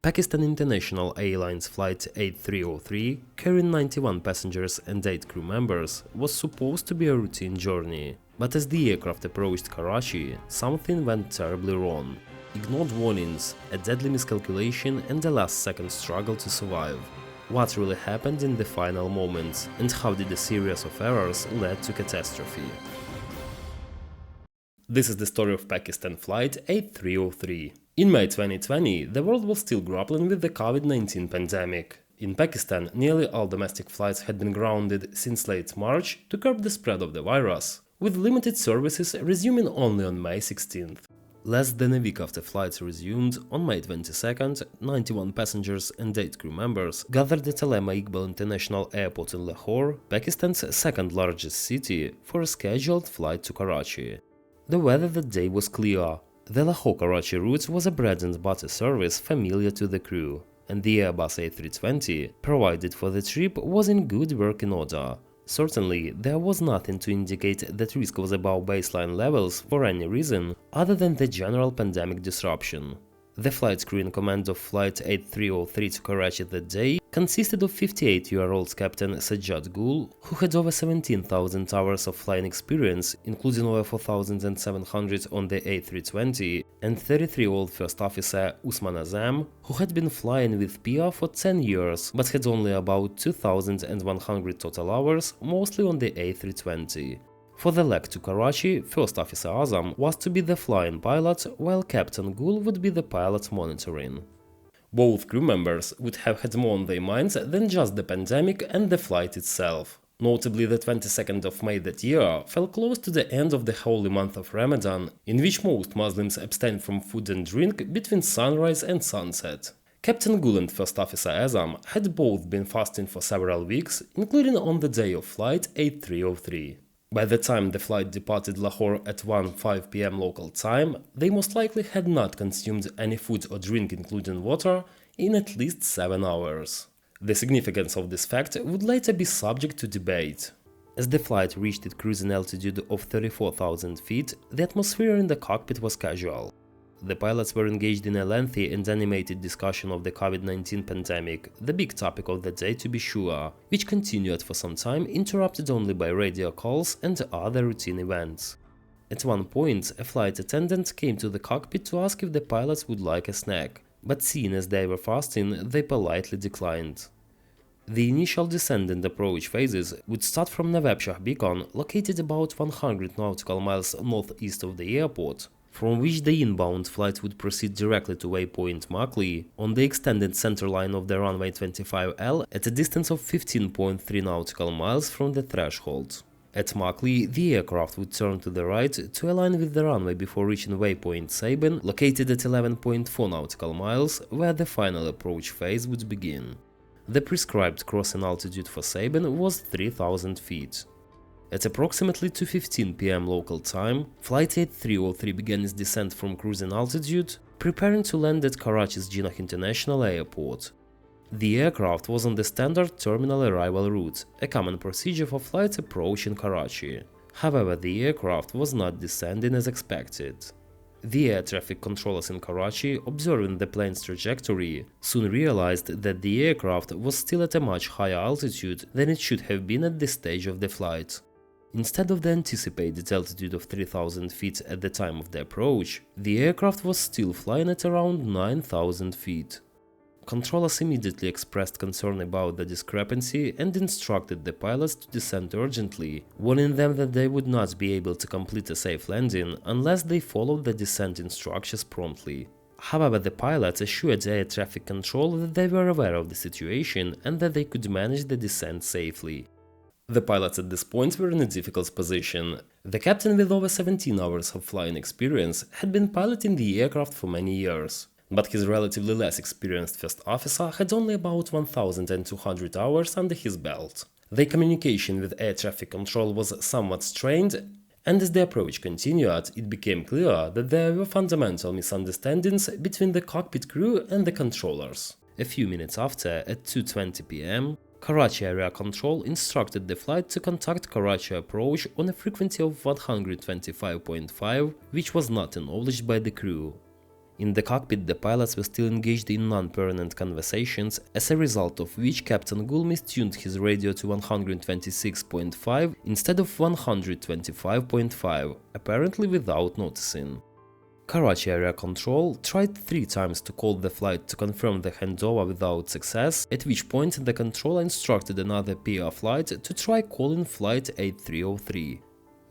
Pakistan International Airlines Flight 8303, carrying 91 passengers and 8 crew members, was supposed to be a routine journey, but as the aircraft approached Karachi, something went terribly wrong. Ignored warnings, a deadly miscalculation and a last-second struggle to survive. What really happened in the final moments, and how did a series of errors lead to catastrophe? This is the story of Pakistan Flight 8303. In May 2020, the world was still grappling with the COVID-19 pandemic. In Pakistan, nearly all domestic flights had been grounded since late March to curb the spread of the virus, with limited services resuming only on May 16th. Less than a week after flights resumed, on May 22nd, 91 passengers and 8 crew members gathered at Allama Iqbal International Airport in Lahore, Pakistan's second-largest city, for a scheduled flight to Karachi. The weather that day was clear. The Lahore-Karachi route was a bread-and-butter service familiar to the crew, and the Airbus A320 provided for the trip was in good working order. Certainly, there was nothing to indicate that risk was above baseline levels for any reason other than the general pandemic disruption. The flight crew in command of Flight 8303 to Karachi that day consisted of 58-year-old Captain Sajjad Gul, who had over 17,000 hours of flying experience, including over 4,700 on the A320, and 33-year-old First Officer Usman Azam, who had been flying with PIA for 10 years but had only about 2,100 total hours, mostly on the A320. For the leg to Karachi, First Officer Azam was to be the flying pilot, while Captain Gul would be the pilot monitoring. Both crew members would have had more on their minds than just the pandemic and the flight itself. Notably, the 22nd of May that year fell close to the end of the holy month of Ramadan, in which most Muslims abstain from food and drink between sunrise and sunset. Captain Gul and First Officer Azam had both been fasting for several weeks, including on the day of Flight 8303. By the time the flight departed Lahore at 1:05 p.m. local time, they most likely had not consumed any food or drink including water in at least 7 hours. The significance of this fact would later be subject to debate. As the flight reached its cruising altitude of 34,000 feet, the atmosphere in the cockpit was casual. The pilots were engaged in a lengthy and animated discussion of the COVID-19 pandemic, the big topic of the day to be sure, which continued for some time, interrupted only by radio calls and other routine events. At one point, a flight attendant came to the cockpit to ask if the pilots would like a snack, but seeing as they were fasting, they politely declined. The initial descent and approach phases would start from Nawab Shah Beacon, located about 100 nautical miles northeast of the airport, from which the inbound flight would proceed directly to waypoint Makli on the extended center line of the runway 25L at a distance of 15.3 nautical miles from the threshold. At Makli, the aircraft would turn to the right to align with the runway before reaching waypoint Sabin, located at 11.4 nautical miles, where the final approach phase would begin. The prescribed crossing altitude for Sabin was 3,000 feet. At approximately 2:15 p.m. local time, Flight 8303 began its descent from cruising altitude, preparing to land at Karachi's Jinnah International Airport. The aircraft was on the standard terminal arrival route, a common procedure for flights approaching Karachi. However, the aircraft was not descending as expected. The air traffic controllers in Karachi, observing the plane's trajectory, soon realized that the aircraft was still at a much higher altitude than it should have been at this stage of the flight. Instead of the anticipated altitude of 3,000 feet at the time of the approach, the aircraft was still flying at around 9,000 feet. Controllers immediately expressed concern about the discrepancy and instructed the pilots to descend urgently, warning them that they would not be able to complete a safe landing unless they followed the descent instructions promptly. However, the pilots assured air traffic control that they were aware of the situation and that they could manage the descent safely. The pilots at this point were in a difficult position. The captain, with over 17 hours of flying experience, had been piloting the aircraft for many years, but his relatively less experienced first officer had only about 1,200 hours under his belt. Their communication with air traffic control was somewhat strained, and as the approach continued, it became clear that there were fundamental misunderstandings between the cockpit crew and the controllers. A few minutes after, at 2:20 p.m., Karachi Area Control instructed the flight to contact Karachi approach on a frequency of 125.5, which was not acknowledged by the crew. In the cockpit, the pilots were still engaged in non-permanent conversations, as a result of which Captain Gul mistuned his radio to 126.5 instead of 125.5, apparently without noticing. Karachi Area Control tried 3 times to call the flight to confirm the handover without success, at which point the controller instructed another PIA Flight to try calling Flight A303.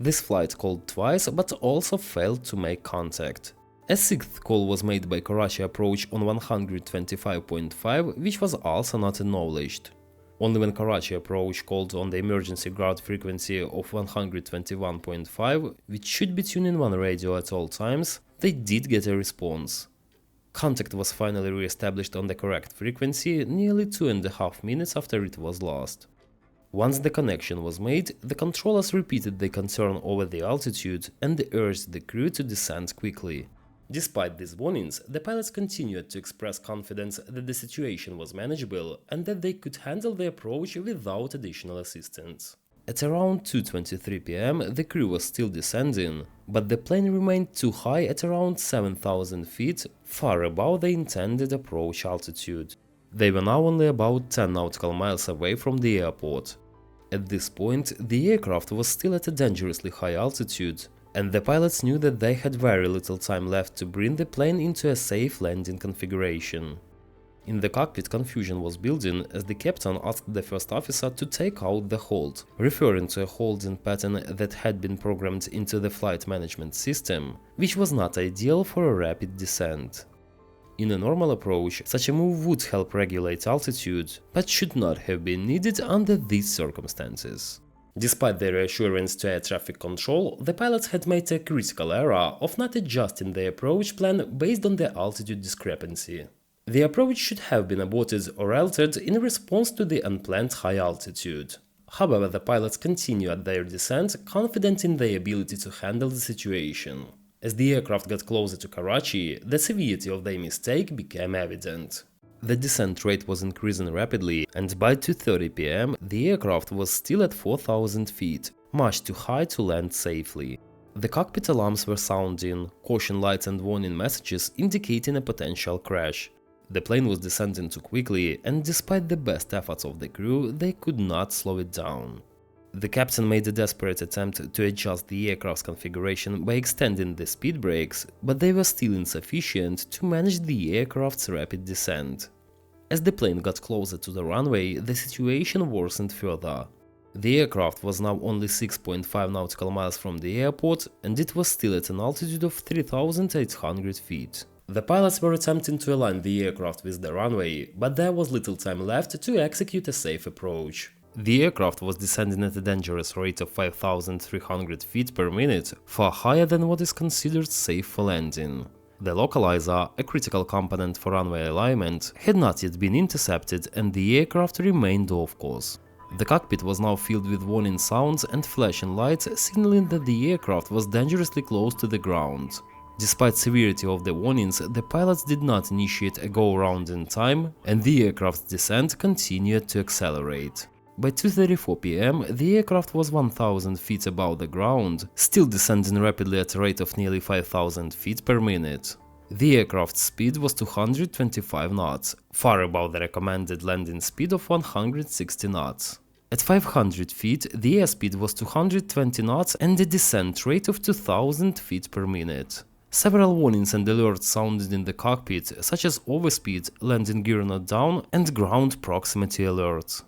This flight called twice but also failed to make contact. A 6th call was made by Karachi Approach on 125.5, which was also not acknowledged. Only when Karachi Approach called on the emergency ground frequency of 121.5, which should be tuned in one radio at all times, they did get a response. Contact was finally re-established on the correct frequency nearly 2.5 minutes after it was lost. Once the connection was made, the controllers repeated their concern over the altitude and urged the crew to descend quickly. Despite these warnings, the pilots continued to express confidence that the situation was manageable and that they could handle the approach without additional assistance. At around 2:23 p.m. the crew was still descending, but the plane remained too high at around 7,000 feet, far above the intended approach altitude. They were now only about 10 nautical miles away from the airport. At this point, the aircraft was still at a dangerously high altitude, and the pilots knew that they had very little time left to bring the plane into a safe landing configuration. In the cockpit, confusion was building as the captain asked the first officer to take out the hold, referring to a holding pattern that had been programmed into the flight management system, which was not ideal for a rapid descent. In a normal approach, such a move would help regulate altitude, but should not have been needed under these circumstances. Despite their reassurance to air traffic control, the pilots had made a critical error of not adjusting the approach plan based on the altitude discrepancy. The approach should have been aborted or altered in response to the unplanned high altitude. However, the pilots continued their descent, confident in their ability to handle the situation. As the aircraft got closer to Karachi, the severity of their mistake became evident. The descent rate was increasing rapidly, and by 2:30 p.m. the aircraft was still at 4,000 feet, much too high to land safely. The cockpit alarms were sounding, caution lights and warning messages indicating a potential crash. The plane was descending too quickly, and despite the best efforts of the crew, they could not slow it down. The captain made a desperate attempt to adjust the aircraft's configuration by extending the speed brakes, but they were still insufficient to manage the aircraft's rapid descent. As the plane got closer to the runway, the situation worsened further. The aircraft was now only 6.5 nautical miles from the airport, and it was still at an altitude of 3,800 feet. The pilots were attempting to align the aircraft with the runway, but there was little time left to execute a safe approach. The aircraft was descending at a dangerous rate of 5,300 feet per minute, far higher than what is considered safe for landing. The localizer, a critical component for runway alignment, had not yet been intercepted and the aircraft remained off course. The cockpit was now filled with warning sounds and flashing lights signaling that the aircraft was dangerously close to the ground. Despite severity of the warnings, the pilots did not initiate a go-around in time, and the aircraft's descent continued to accelerate. By 2:34 p.m. the aircraft was 1,000 feet above the ground, still descending rapidly at a rate of nearly 5,000 feet per minute. The aircraft's speed was 225 knots, far above the recommended landing speed of 160 knots. At 500 feet, the airspeed was 220 knots and the descent rate of 2,000 feet per minute. Several warnings and alerts sounded in the cockpit, such as overspeed, landing gear not down, and ground proximity alerts.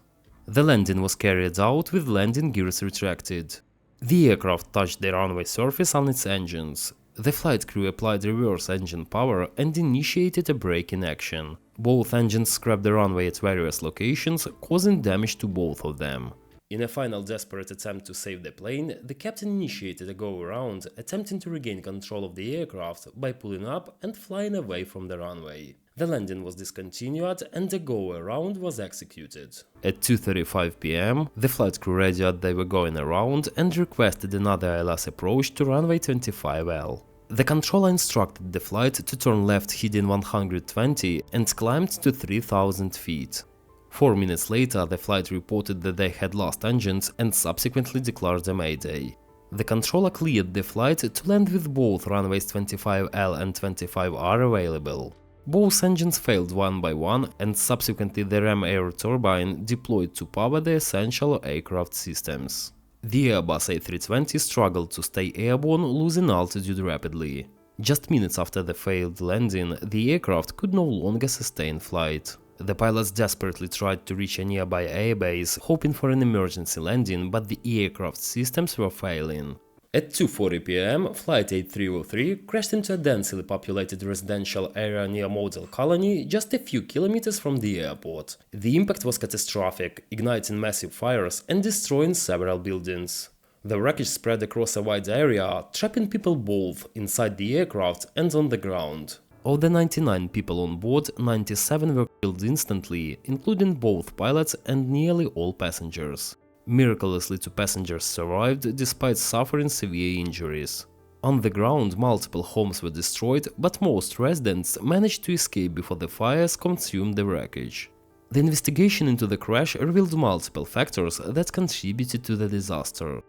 The landing was carried out with landing gears retracted. The aircraft touched the runway surface on its engines. The flight crew applied reverse engine power and initiated a braking action. Both engines scrapped the runway at various locations, causing damage to both of them. In a final desperate attempt to save the plane, the captain initiated a go-around, attempting to regain control of the aircraft by pulling up and flying away from the runway. The landing was discontinued and the go-around was executed. At 2:35 p.m, the flight crew radioed they were going around and requested another ILS approach to runway 25L. The controller instructed the flight to turn left heading 120 and climbed to 3,000 feet. 4 minutes later, the flight reported that they had lost engines and subsequently declared a mayday. The controller cleared the flight to land with both runways 25L and 25R available. Both engines failed one by one, and subsequently the ram air turbine deployed to power the essential aircraft systems. The Airbus A320 struggled to stay airborne, losing altitude rapidly. Just minutes after the failed landing, the aircraft could no longer sustain flight. The pilots desperately tried to reach a nearby airbase, hoping for an emergency landing, but the aircraft systems were failing. At 2:40 p.m., Flight 8303 crashed into a densely populated residential area near Model Colony, just a few kilometers from the airport. The impact was catastrophic, igniting massive fires and destroying several buildings. The wreckage spread across a wide area, trapping people both inside the aircraft and on the ground. Of the 99 people on board, 97 were killed instantly, including both pilots and nearly all passengers. Miraculously, 2 passengers survived despite suffering severe injuries. On the ground, multiple homes were destroyed, but most residents managed to escape before the fires consumed the wreckage. The investigation into the crash revealed multiple factors that contributed to the disaster.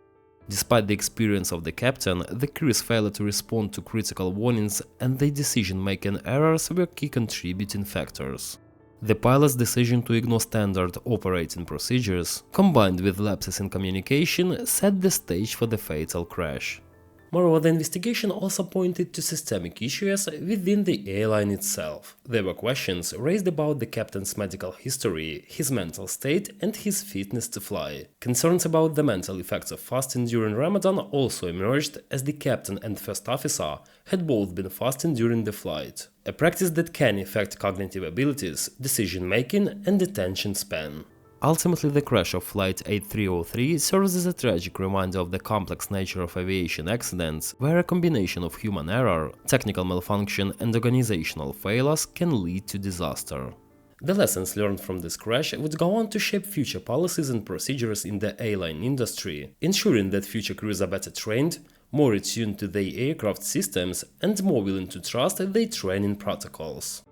Despite the experience of the captain, the crew's failure to respond to critical warnings and their decision-making errors were key contributing factors. The pilot's decision to ignore standard operating procedures, combined with lapses in communication, set the stage for the fatal crash. Moreover, the investigation also pointed to systemic issues within the airline itself. There were questions raised about the captain's medical history, his mental state, and his fitness to fly. Concerns about the mental effects of fasting during Ramadan also emerged, as the captain and first officer had both been fasting during the flight, a practice that can affect cognitive abilities, decision-making, and attention span. Ultimately, the crash of Flight 8303 serves as a tragic reminder of the complex nature of aviation accidents, where a combination of human error, technical malfunction, and organizational failures can lead to disaster. The lessons learned from this crash would go on to shape future policies and procedures in the airline industry, ensuring that future crews are better trained, more attuned to their aircraft systems, and more willing to trust their training protocols.